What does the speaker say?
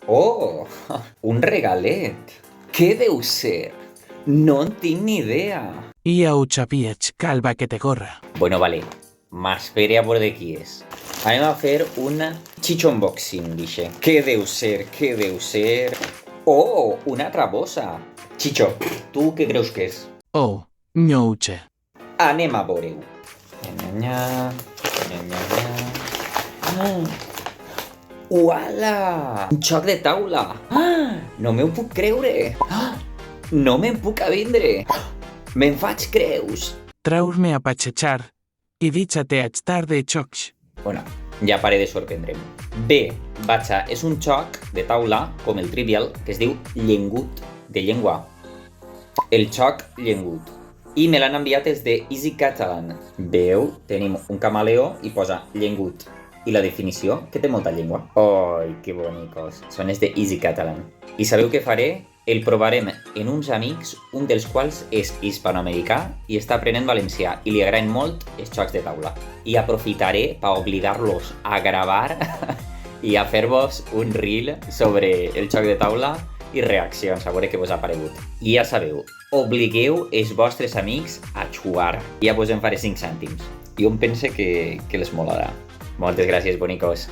Oh, un regalet. Què deu ser? No en tinc ni idea. I ho sapiets, calva que te gorra. Bueno, vale. M'espere a veure de qui és. Anem a fer un Chicho unboxing, dixe. Què deu ser? Què deu ser? Oh, una altra bossa. Chicho, tu què creus que és? Oh, nyouche. Anem a veure-ho. Nya, nya, nya, nya. Uala! Un joc de taula! Ah, no m'ho puc creure! Ah, no me'n puc avindre! Me'n faig creus! Traus-me a patxechar i dicha-te a estar de xocs. Bueno, ja pare de sorprendre'm. Bé, Batxa, és un joc de taula, com el Trivial, que es diu Llengut, de llengua. El joc Llengut. I me l'han enviat des de Easy Catalan. Veu, tenim un camaleó i posa Llengut. I la definició, que té molta llengua. Ai, que bonicos. Són els de Easy Catalan. I sabeu què faré? El provarem en uns amics, un dels quals és hispanoamericà i està aprenent valencià i li agraden molt els jocs de taula. I aprofitaré per obligar-los a gravar i a fer-vos un reel sobre el joc de taula i reaccions, a veure què vos ha paregut. I ja sabeu, obligueu els vostres amics a jugar. Ja vos en faré 5 cèntims. Jo em pense que les molarà. Moltes gràcies, bonicos.